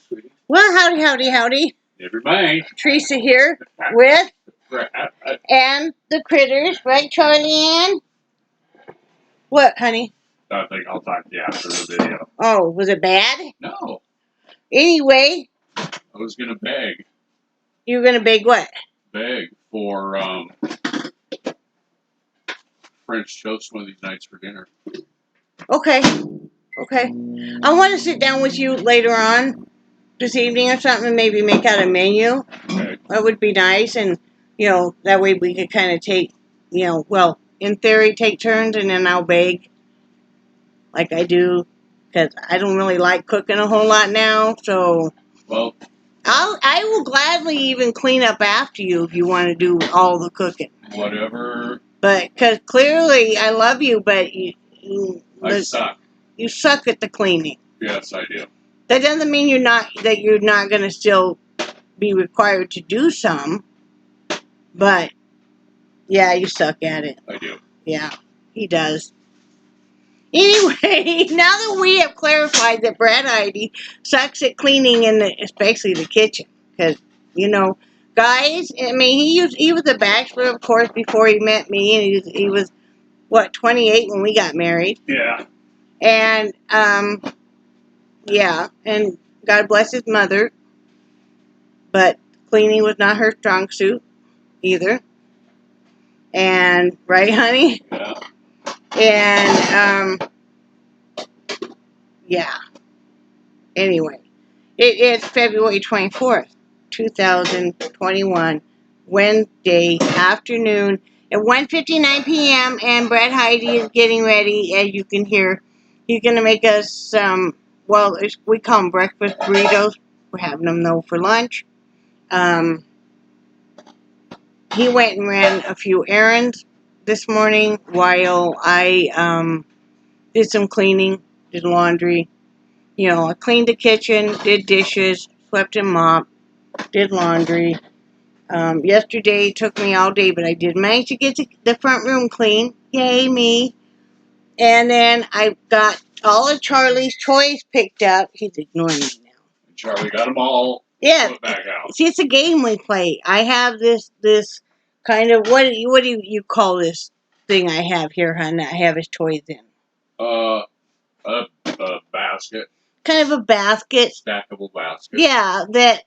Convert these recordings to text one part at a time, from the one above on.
sweetie. Well, howdy, howdy, howdy. Never mind. Teresa here with and the critters, right, Charlie Ann? What, honey? I think I'll talk to you after the video. Oh, was it bad? No, Anyway, I was gonna beg you were gonna bake what? for French toast one of these nights for dinner. Okay. Okay. I want to sit down with you later on this evening or something and maybe make out a menu. Okay. That would be nice, and that way we could kind of take, well, in theory, take turns, and then I'll bake like I do, because I don't really like cooking a whole lot now. So, Well, I will gladly even clean up after you if you want to do all the cooking. whatever. But because clearly I love you, but I suck. You suck at the cleaning. Yes, I do. That doesn't mean you're not going to still be required to do some. But yeah, you suck at it. I do. Yeah, he does. Anyway, now that we have clarified that Brad Heidi sucks at cleaning especially the kitchen, because guys, I mean, he was a bachelor, of course, before he met me, and he was what, 28 when we got married. Yeah. And yeah, and God bless his mother, but cleaning was not her strong suit either. And right, honey? Yeah. And yeah. Anyway, it is February 24th, 2021, Wednesday afternoon at 1:59 p.m. and Brad Heidi is getting ready. As you can hear, he's going to make us some, well, we call them breakfast burritos. We're having them, though, for lunch. He went and ran a few errands this morning while I did some cleaning, did laundry. I cleaned the kitchen, did dishes, swept and mopped, did laundry. Yesterday took me all day, but I did manage to get the front room clean. Yay, me. And then I got all of Charlie's toys picked up. He's ignoring me now. Charlie got them all. Yeah. Put back out. See, it's a game we play. I have this kind of, what do you call this thing I have here, hon, that I have his toys in? A basket. Kind of a basket. Stackable basket. Yeah, that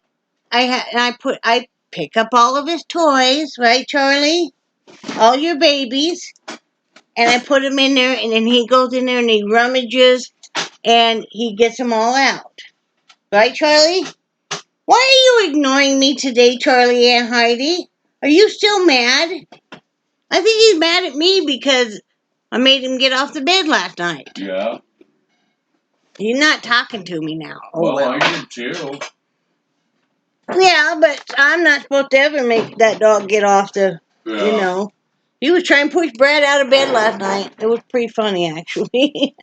I pick up all of his toys, right, Charlie? All your babies. And I put them in there, and then he goes in there and he rummages, and he gets them all out. Right, Charlie? Why are you ignoring me today, Charlie and Heidi? Are you still mad? I think he's mad at me because I made him get off the bed last night. Yeah. You're not talking to me now. Oh, well, I did too. Yeah, but I'm not supposed to ever make that dog get off the, He was trying to push Brad out of bed last night. It was pretty funny, actually.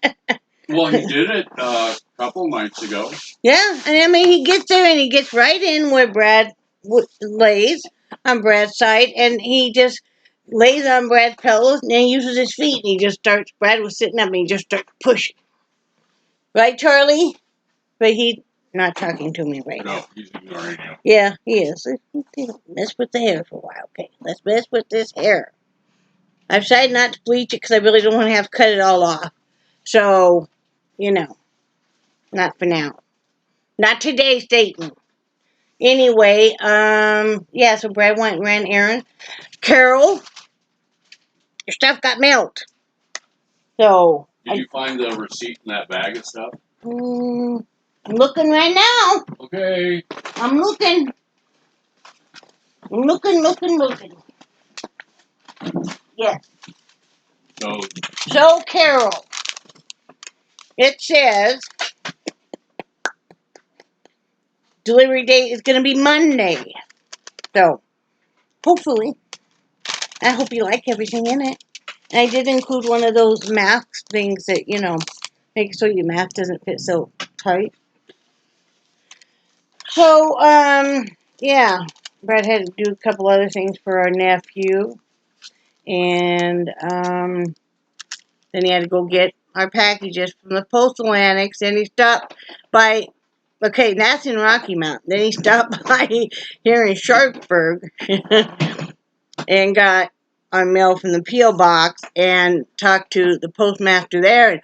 Well, he did it a couple nights ago. Yeah, and I mean, he gets there and he gets right in where Brad lays on Brad's side, and he just lays on Brad's pillows and then uses his feet, and Brad was sitting up and he just starts pushing. Right, Charlie? But he's not talking to me right now. No, he's ignoring you. Yeah, he is. Let's mess with the hair for a while, okay? Let's mess with this hair. I've decided not to bleach it because I really don't want to have to cut it all off. So, not for now. Not today, Satan. Anyway, so Brad went and ran errands. Carol, your stuff got mailed. So. Did you find the receipt in that bag of stuff? I'm looking right now. Okay. I'm looking. Looking. Yes. So, Carol, it says delivery date is going to be Monday. So, hopefully, I hope you like everything in it. And I did include one of those mask things that, make so your mask doesn't fit so tight. So, yeah, Brad had to do a couple other things for our nephew. And, then he had to go get our packages from the postal annex. And he stopped by Okay, that's in Rocky Mount. Then he stopped by here in Sharpsburg and got our mail from the P.O. box and talked to the postmaster there. And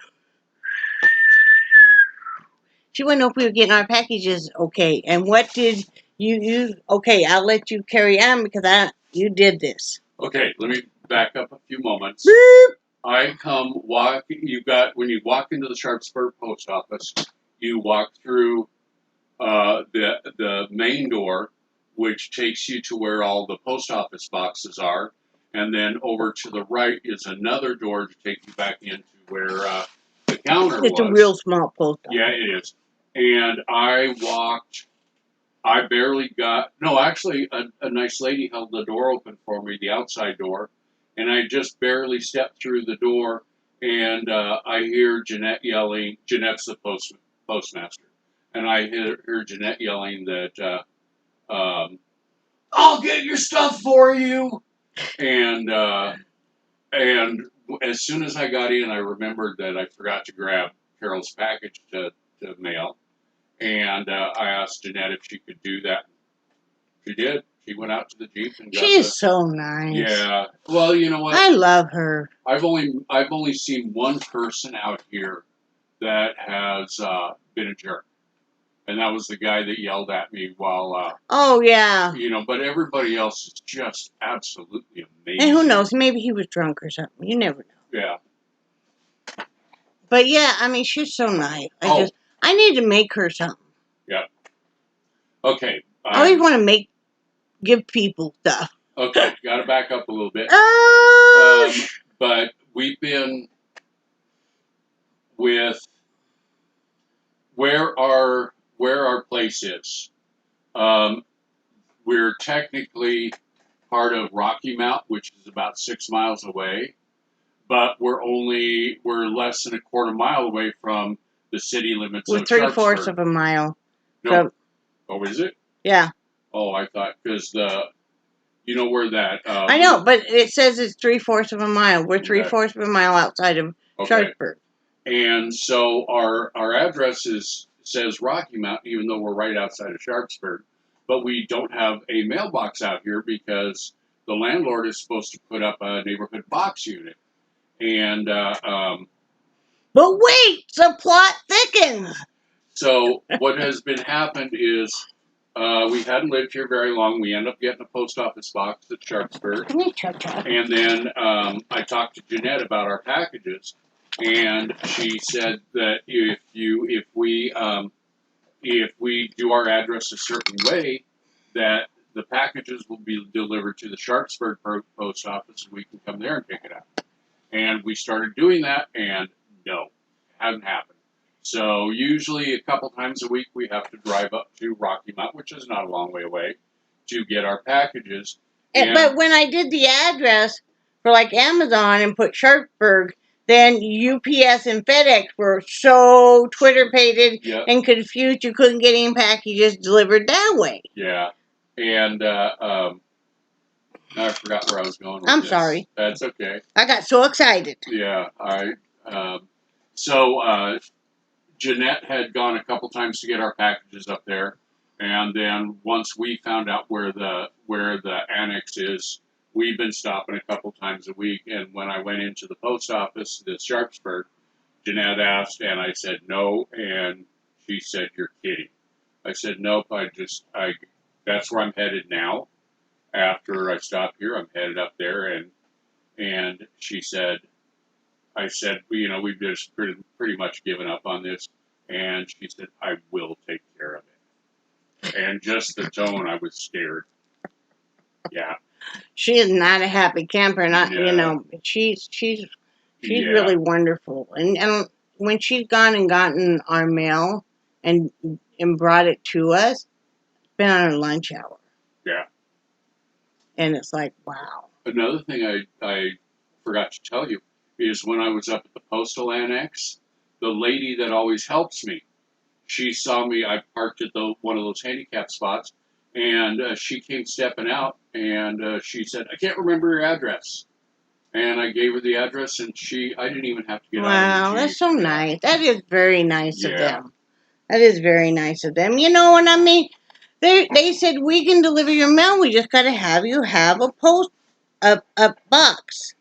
she wanted to know if we were getting our packages okay. And what did you use? Okay, I'll let you carry on because you did this. Okay, let me back up a few moments. Beep. I come walk. When you walk into the Sharpsburg post office, you walk through the main door, which takes you to where all the post office boxes are, and then over to the right is another door to take you back into where the counter was. It's a real small post office. Yeah, it is. And I walked. I barely got. No, actually, a nice lady held the door open for me, the outside door, and I just barely stepped through the door, and I hear Jeanette yelling. Jeanette's the postmaster. And I hear Jeanette yelling that, I'll get your stuff for you. And as soon as I got in, I remembered that I forgot to grab Carol's package to mail. And I asked Jeanette if she could do that. She did. She went out to the Jeep and got She's so nice. Yeah. Well, you know what? I love her. I've only seen one person out here that has been a jerk. And that was the guy that yelled at me while, oh, yeah. But everybody else is just absolutely amazing. And who knows? Maybe he was drunk or something. You never know. Yeah. But yeah, I mean, she's so nice. I need to make her something. Yeah. Okay. I always want to give people stuff. Okay. Got to back up a little bit. But we've been with where our place is. We're technically part of Rocky Mount, which is about 6 miles away, but we're less than a quarter mile away from the city limits of Sharpsburg. We're 3/4 of a mile. No. Oh, is it? Yeah. Oh, I thought because you know where that. I know, but it says it's 3/4 of a mile. We're 3/4 of a mile outside of Sharpsburg. And so our address says Rocky Mountain, even though we're right outside of Sharpsburg. But we don't have a mailbox out here because the landlord is supposed to put up a neighborhood box unit. And but wait, the plot thickens. So what has been happened is we hadn't lived here very long. We ended up getting a post office box at Sharpsburg. And then I talked to Jeanette about our packages, and she said that if we do our address a certain way, that the packages will be delivered to the Sharpsburg post office, and we can come there and pick it up. And we started doing that, and no, it hasn't happened. So usually a couple times a week we have to drive up to Rocky Mount, which is not a long way away, to get our packages. But when I did the address for like Amazon and put Sharpsburg, then UPS and FedEx were so Twitter-pated and confused you couldn't get any packages delivered that way. Yeah. And now I forgot where I was going with I'm this. sorry. That's okay. I got so excited. Yeah, all right. So Jeanette had gone a couple times to get our packages up there, and then once we found out where the annex is, we've been stopping a couple times a week. And when I went into the post office, the Sharpsburg, Jeanette asked, and I said no, and she said, "You're kidding." I said, "Nope. That's where I'm headed now. After I stop here, I'm headed up there." And she said, I said, we've just pretty much given up on this. And she said, "I will take care of it." And just the tone, I was scared. Yeah. She is not a happy camper, she's really wonderful. And when she's gone and gotten our mail and brought it to us, it's been on her lunch hour. Yeah. And it's like, wow. Another thing I forgot to tell you is when I was up at the postal annex, the lady that always helps me, she saw me. I parked at one of those handicap spots, and she came stepping out, and she said, "I can't remember your address." And I gave her the address, and I didn't even have to get out of the Jeep. Wow, that's so nice. That is very nice of them. That is very nice of them. You know what I mean? They said we can deliver your mail. We just got to have you have a box.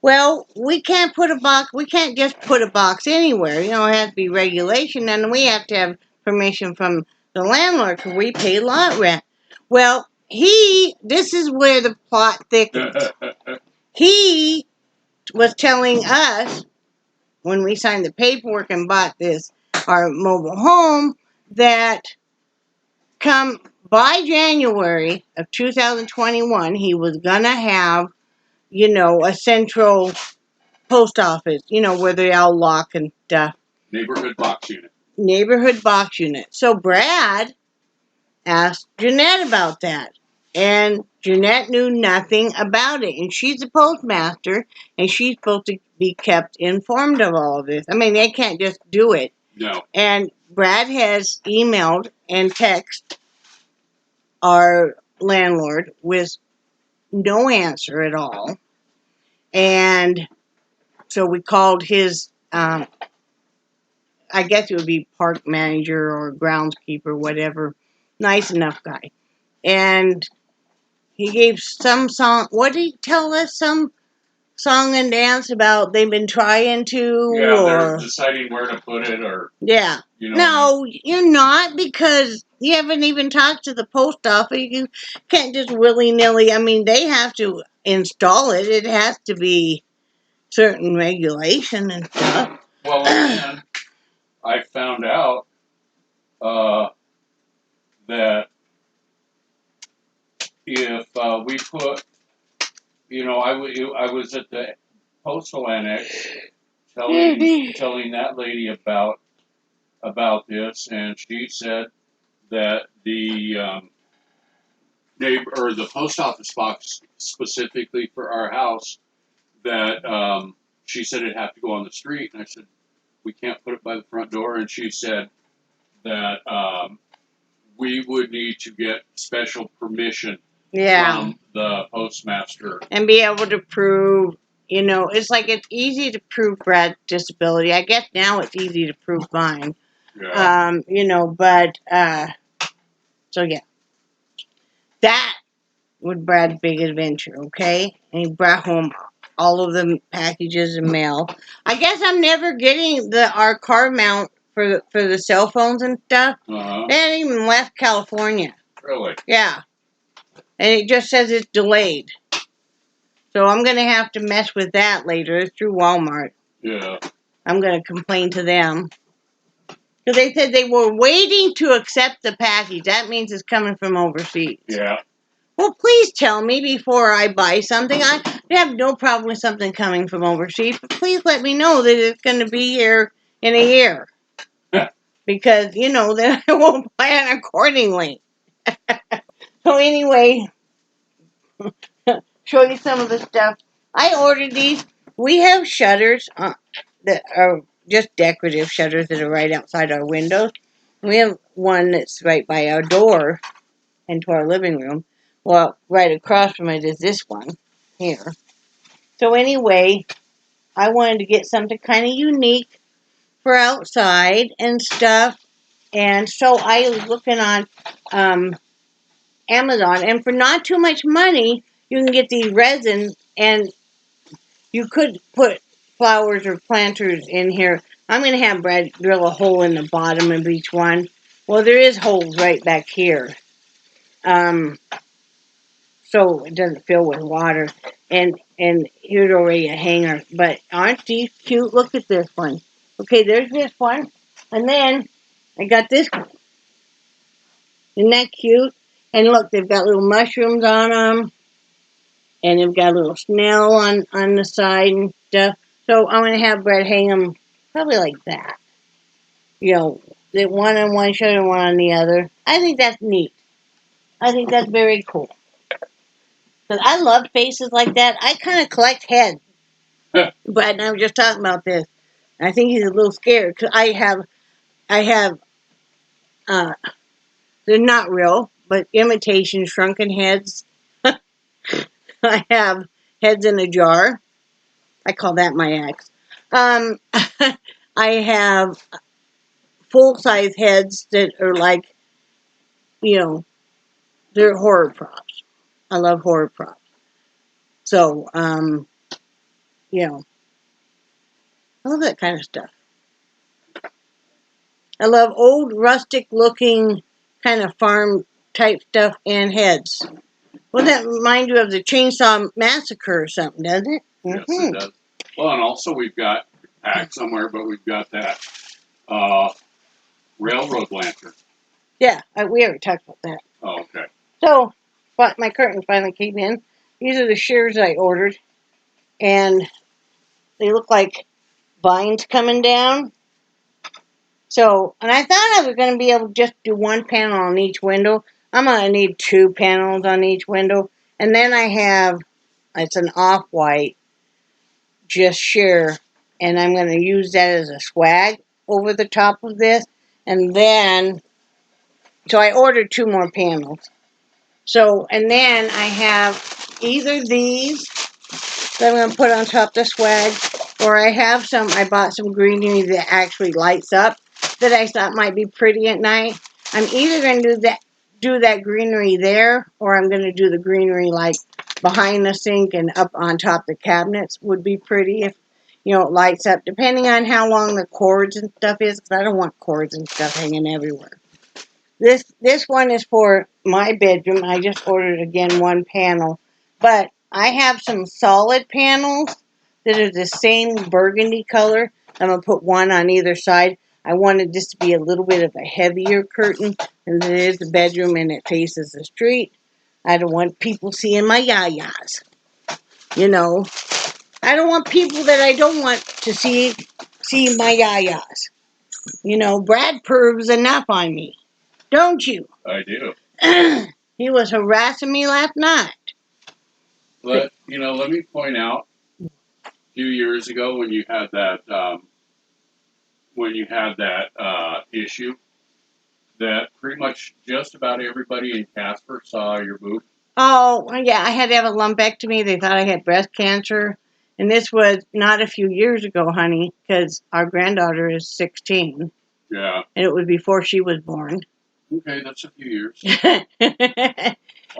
Well, we can't put a box. We can't just put a box anywhere. You know, it has to be regulation, and we have to have permission from the landlord because we pay lot rent. Well, this is where the plot thickens. He was telling us when we signed the paperwork and bought our mobile home, that come by January of 2021, he was gonna have, a central post office, where they all lock and stuff. Neighborhood box unit. Neighborhood box unit. So Brad asked Jeanette about that. And Jeanette knew nothing about it. And she's the postmaster, and she's supposed to be kept informed of all of this. I mean, they can't just do it. No. And Brad has emailed and texted our landlord with no answer at all. And so we called his, I guess it would be park manager or groundskeeper, whatever. Nice enough guy. And he gave some song. What did he tell us? Some song and dance about they've been trying to. Yeah, or they're deciding where to put it, or yeah. No, you're not, because you haven't even talked to the post office. You can't just willy nilly. I mean, they have to install it. It has to be certain regulation and stuff. Well, and then I found out that if we put, I was at the postal annex telling that lady about this, and she said that the neighbor or the post office box specifically for our house, that she said it'd have to go on the street, and I said we can't put it by the front door, and she said that we would need to get special permission from the postmaster and be able to prove. It's like it's easy to prove Brad's disability. I guess now it's easy to prove mine. Yeah. But so yeah, that was Brad's big adventure. Okay, and he brought home all of the packages and mail. I guess I'm never getting our car mount for the cell phones and stuff. Uh-huh. They haven't even left California. Really? Yeah, and it just says it's delayed. So I'm going to have to mess with that later. It's through Walmart. Yeah. I'm going to complain to them. Because they said they were waiting to accept the package. That means it's coming from overseas. Yeah. Well, please tell me before I buy something. I have no problem with something coming from overseas, but please let me know that it's going to be here in a year. Because, then I won't plan accordingly. So anyway, show you some of the stuff. I ordered these. We have shutters that are just decorative shutters that are right outside our windows. We have one that's right by our door into our living room. Well, right across from it is this one here. So anyway, I wanted to get something kind of unique for outside and stuff. And so I was looking on Amazon, and for not too much money, you can get these resins, and you could put flowers or planters in here. I'm going to have Brad drill a hole in the bottom of each one. Well, there is holes right back here. So it doesn't fill with water. And here's already a hanger. But aren't these cute? Look at this one. Okay, there's this one. And then I got this one. Isn't that cute? And look, they've got little mushrooms on them. And they've got a little snail on the side and stuff. So I'm going to have Brad hang them probably like that. The one on one shutter and one on the other. I think that's neat. I think that's very cool. Because I love faces like that. I kind of collect heads. But I was just talking about this. I think he's a little scared. Because I have, they're not real, but imitation shrunken heads. I have heads in a jar. I call that my ex. I have full-size heads that are like, you know, they're horror props. I love horror props. So, you know, I love that kind of stuff. I love old rustic looking kind of farm type stuff and heads. Well, that remind you of the Chainsaw Massacre or something, doesn't it? Yes, it does. Well, and also we've got packed somewhere, but we've got that railroad lantern. Yeah, we already talked about that. Oh, okay. So, but my curtains finally came in. These are the shears I ordered, and they look like vines coming down. So, and I thought I was going to be able to just do one panel on each window. I'm going to need 2 panels on each window. And then I have, it's an off-white, just sheer, and I'm going to use that as a swag over the top of this. And then, so I ordered 2 more panels. So, and then I have either these that I'm going to put on top of the swag, or I have some, I bought some greenery that actually lights up that I thought might be pretty at night. I'm either going to do that greenery there, or I'm going to do the greenery like behind the sink and up on top of the cabinets would be pretty if, you know, it lights up, depending on how long the cords and stuff is, because I don't want cords and stuff hanging everywhere. This one is for my bedroom. I just ordered, again, 1 panel. But I have some solid panels that are the same burgundy color. I'm going to put 1 on either side. I wanted this to be a little bit of a heavier curtain. And it is the bedroom and it faces the street. I don't want people seeing my yayas. You know. I don't want people that I don't want to see my yayas. You know, Brad pervs enough on me. Don't you? I do. He was harassing me last night. But, you know, let me point out, a few years ago when you had that issue, that pretty much just about everybody in Casper saw your boob. Oh, yeah, I had to have a lumpectomy. They thought I had breast cancer. And this was not a few years ago, honey, because our granddaughter is 16. Yeah. And it was before she was born. Okay, that's a few years.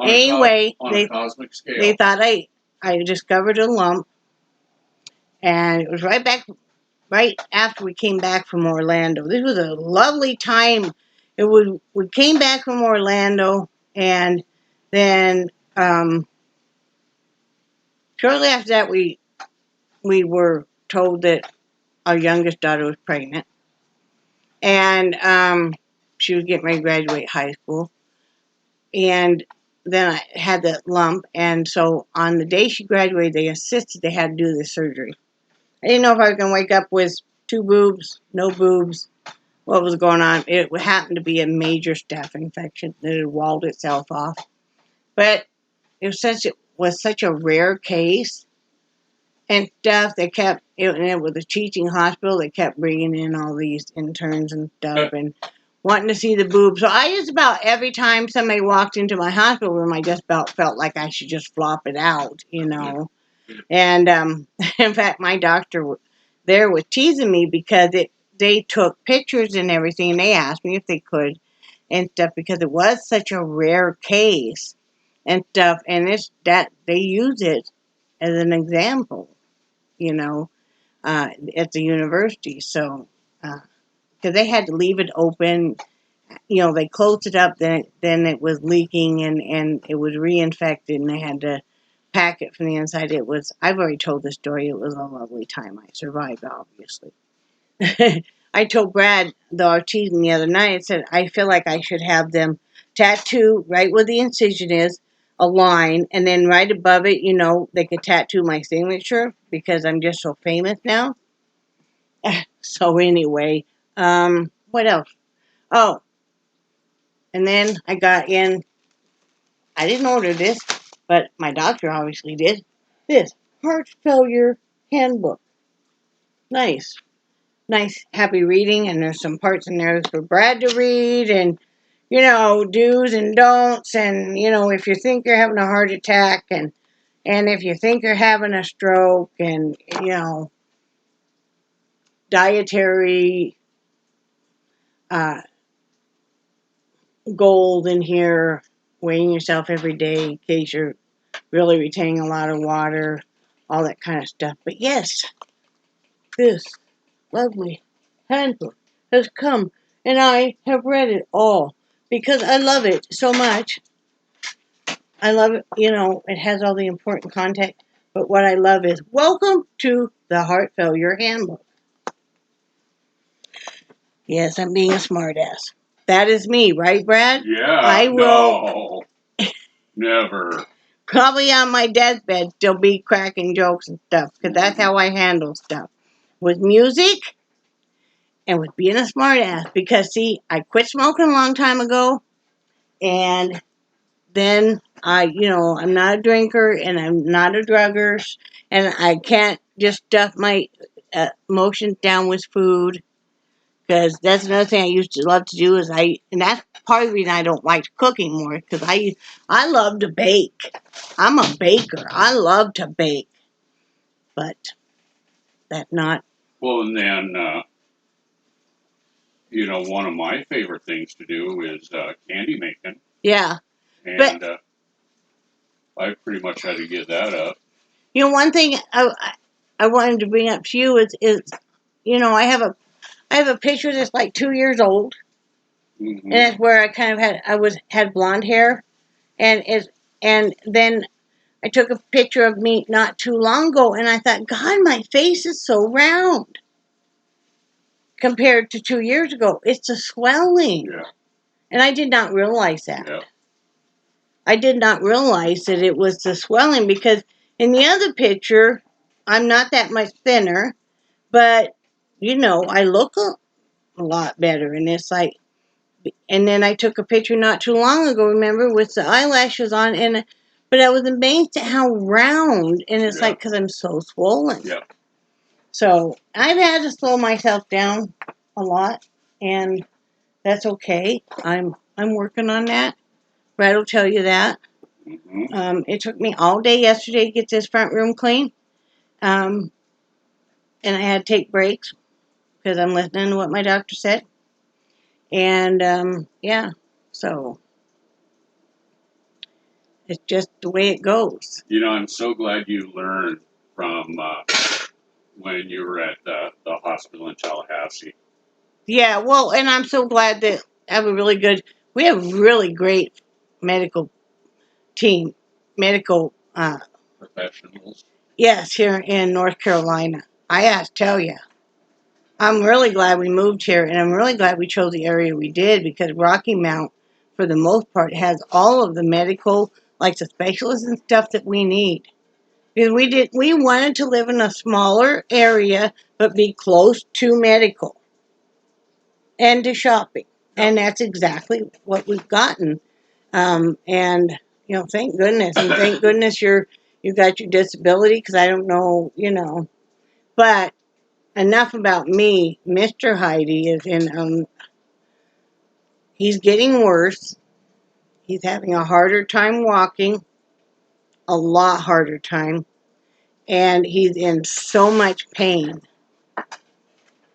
Anyway, on a cosmic scale. They thought I discovered a lump. And it was right after we came back from Orlando. This was a lovely time. We came back from Orlando, and then shortly after that, we were told that our youngest daughter was pregnant, and she was getting ready to graduate high school. And then I had that lump, and so on the day she graduated, they insisted they had to do the surgery. I didn't know if I was going to wake up with 2 boobs, no boobs, what was going on. It happened to be a major staph infection that had walled itself off. But it was such a rare case and stuff. They kept, and it was a teaching hospital. They kept bringing in all these interns and stuff and wanting to see the boobs. So I just about every time somebody walked into my hospital room, I just about felt like I should just flop it out, you know. And in fact, my doctor there was teasing me because they took pictures and everything, and they asked me if they could and stuff because it was such a rare case and stuff, and they use it as an example, you know, at the university. So, because they had to leave it open, you know, they closed it up, then it was leaking and it was reinfected, and they had to pack it from the inside. I've already told this story. It was a lovely time. I survived, obviously. I told Brad, though I was teasing the other night, I said, I feel like I should have them tattoo right where the incision is, a line, and then right above it, you know, they could tattoo my signature because I'm just so famous now. So anyway, what else? Oh, and then I got in, I didn't order this, but my doctor obviously did, this heart failure handbook. Nice, happy reading, and there's some parts in there for Brad to read, and, you know, do's and don'ts, and, you know, if you think you're having a heart attack, and if you think you're having a stroke, and, you know, dietary uh, gold in here, weighing yourself every day in case you're really retaining a lot of water, all that kind of stuff. But yes, this lovely handbook has come, and I have read it all because I love it so much. I love it, it has all the important content, but what I love is welcome to the Heart Failure Handbook. Yes, I'm being a smartass. That is me, right, Brad? Yeah. I will No. Never. probably on my deathbed still be cracking jokes and stuff because that's how I handle stuff. With music and with being a smartass. Because, see, I quit smoking a long time ago, and then I'm not a drinker and I'm not a drugger, and I can't just stuff my emotions down with food. Because that's another thing I used to love to do and that's part of the reason I don't like cooking more, because I love to bake. I'm a baker. I love to bake. But that's not. Well, and then, one of my favorite things to do is candy making. Yeah. And I pretty much had to get that up. One thing I wanted to bring up to you is I have a picture that's like 2 years old, Mm-hmm. and it's where I kind of had blonde hair, and then I took a picture of me not too long ago, and I thought, God, my face is so round compared to 2 years ago. It's the swelling, Yeah. and I did not realize that. Yeah. I did not realize that it was the swelling, because in the other picture, I'm not that much thinner, but I look a lot better, and it's like. And then I took a picture not too long ago, remember, with the eyelashes on, but I was amazed at how round, and it's like, because I'm so swollen. Yeah. So I've had to slow myself down a lot, and that's okay. I'm working on that. Brad will tell you that. Mm-hmm. It took me all day yesterday to get this front room clean, and I had to take breaks because I'm listening to what my doctor said. And yeah, so it's just the way it goes. I'm so glad you learned from when you were at the hospital in Tallahassee. Yeah, well, and I'm so glad that we have a really great medical team, medical, Professionals. yes, here in North Carolina. I have to tell you, I'm really glad we moved here, and I'm really glad we chose the area we did, because Rocky Mount, for the most part, has all of the medical, like the specialists and stuff that we need. Because we wanted to live in a smaller area, but be close to medical and to shopping. And that's exactly what we've gotten. And thank goodness, and thank goodness you got your disability, because I don't know, But enough about me. Mr. Heidi is in. He's getting worse. He's having a harder time walking, a lot harder time, and he's in so much pain.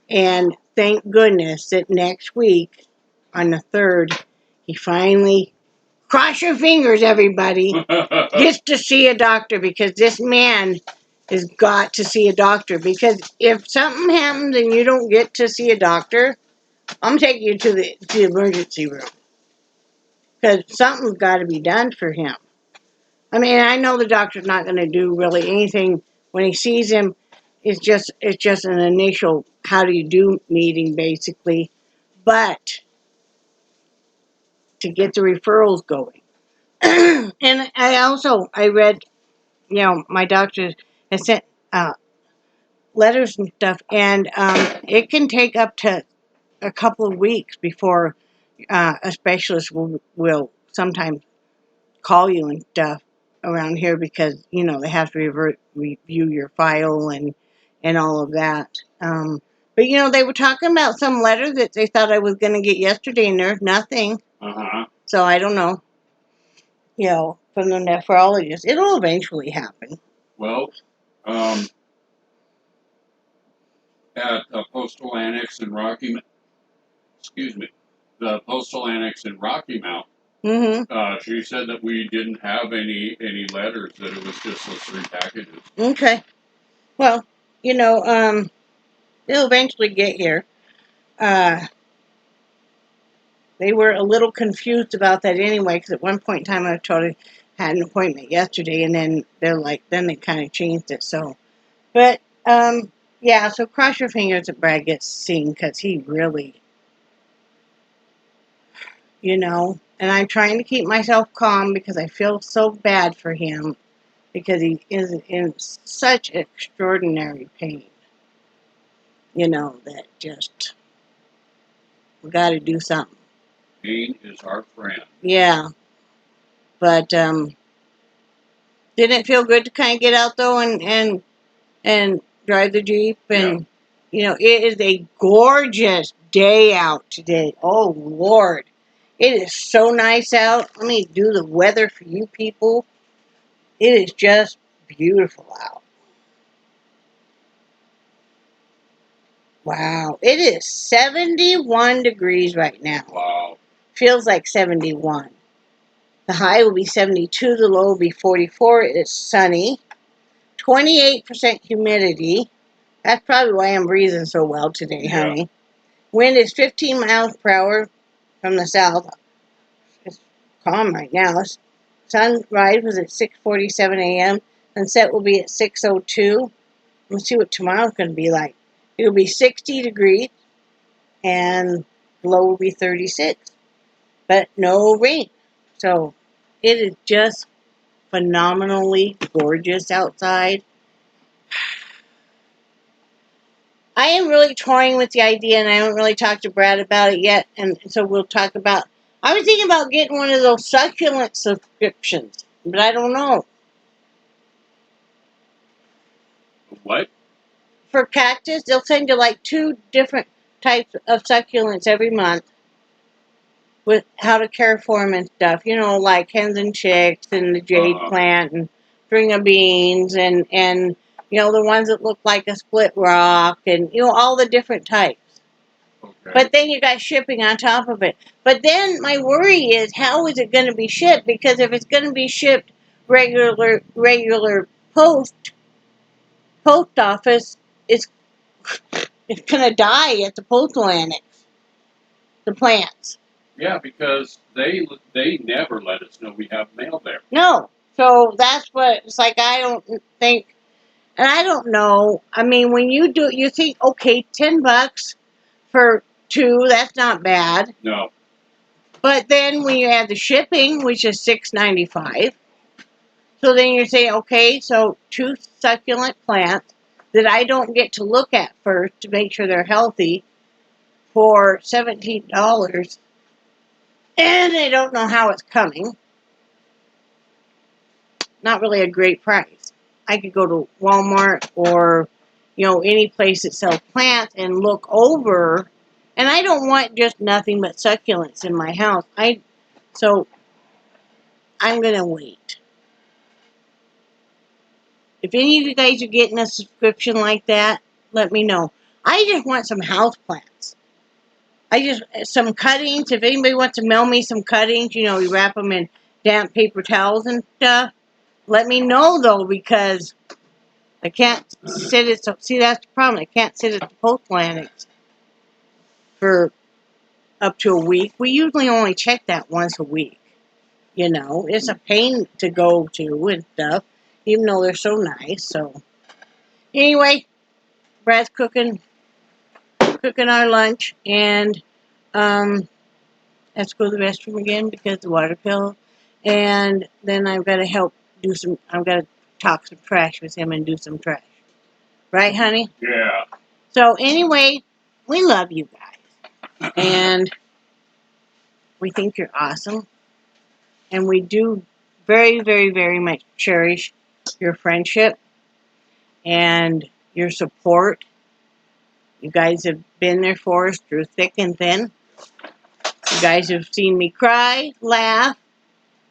And thank goodness that next week, on the 3rd, he finally, cross your fingers, everybody, gets to see a doctor, because this man has got to see a doctor. Because if something happens and you don't get to see a doctor, I'm taking you to the emergency room. Because something's got to be done for him. I mean, I know the doctor's not going to do really anything when he sees him. It's just an initial how do you do meeting, basically. But to get the referrals going. And I read, my doctor has sent letters and stuff, and it can take up to a couple of weeks before a specialist will sometimes call you and stuff around here, because they have to review your file and all of that. But they were talking about some letter that they thought I was going to get yesterday, and there's nothing. So I don't know. From the nephrologist, it'll eventually happen. Well, at Postal Annex in Rocky excuse me, the postal annex in Rocky Mount, she said that we didn't have any letters, that it was just those 3 packages. Okay. Well, they'll eventually get here. They were a little confused about that anyway, because at one point in time I told her I had an appointment yesterday, and then then they kind of changed it. So, but yeah. So cross your fingers that Brad gets seen, because he really, And I'm trying to keep myself calm because I feel so bad for him, because he is in such extraordinary pain. That just we got to do something. Pain is our friend. Yeah, but didn't it feel good to kind of get out though and drive the Jeep, and it is a gorgeous day out today. Oh Lord, it is so nice out. Let me do the weather for you people. It is just beautiful out. Wow, it is 71 degrees right now. Wow. Feels like 71. The high will be 72, the low will be 44. It's sunny. 28% humidity. That's probably why I'm breathing so well today, honey. Wind is 15 miles per hour from the south. It's calm right now. Sunrise was at 6:47 a.m. Sunset will be at 6:02. Let's see what tomorrow's going to be like. It'll be 60 degrees, and low will be 36. But no rain. So it is just phenomenally gorgeous outside. I am really toying with the idea, and I haven't really talked to Brad about it yet, and so we'll talk about. I was thinking about getting one of those succulent subscriptions, but I don't know. What? For cactus, they'll send you like 2 different types of succulents every month with how to care for them and stuff. Like hens and chicks and the jade plant and string of beans and the ones that look like a split rock and, all the different types. Okay. But then you got shipping on top of it. But then my worry is, how is it going to be shipped? Because if it's going to be shipped regular post office, it's going to die at the postal annex. The plants. Yeah, because they never let us know we have mail there. No. So that's what it's like. I don't think, and I don't know. I mean, when you do, you think, okay, $10 for 2, that's not bad. No. But then when you add the shipping, which is $6.95, so then you say, okay, so 2 succulent plants that I don't get to look at first to make sure they're healthy for $17, and I don't know how it's coming. Not really a great price. I could go to Walmart or, any place that sells plants and look over. And I don't want just nothing but succulents in my house. So I'm going to wait. If any of you guys are getting a subscription like that, let me know. I just want some house plants. Some cuttings. If anybody wants to mail me some cuttings, you wrap them in damp paper towels and stuff. Let me know, though, because I can't sit at... See, that's the problem. I can't sit at the postal annex for up to a week. We usually only check that once a week. It's a pain to go to and stuff, even though they're so nice. So, anyway, Brad's cooking our lunch, and let's go to the restroom again because the water fell. And then I've got to I've got to talk some trash with him and do some trash. Right, honey? Yeah. So, anyway, we love you guys. And we think you're awesome. And we do very, very, very much cherish your friendship and your support. You guys have been there for us through thick and thin. You guys have seen me cry, laugh,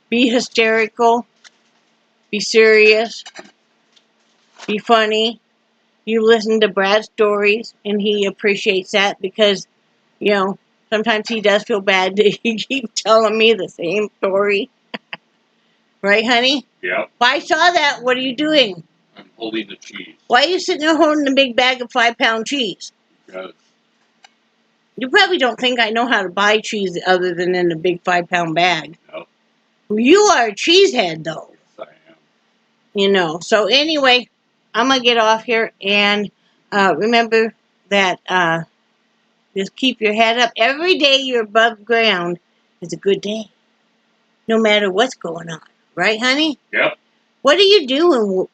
be hysterical, be serious, be funny. You listen to Brad's stories, and he appreciates that because, Sometimes he does feel bad that he keeps telling me the same story. Right, honey? Yep. Well, I saw that. What are you doing? I'm holding the cheese. Why are you sitting there holding a big bag of 5-pound cheese? Because You probably don't think I know how to buy cheese other than in a big 5-pound bag. no, You are a cheesehead, though. yes, I am. You know. So anyway, I'm going to get off here. And remember that just keep your head up. Every day you're above ground is a good day. No matter what's going on. Right, honey? Yep. What are you doing?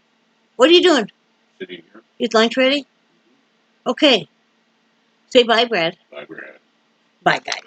What are you doing? Sitting here. Is lunch ready? Okay. Say bye, Brad. Bye, Brad. Bye, guys.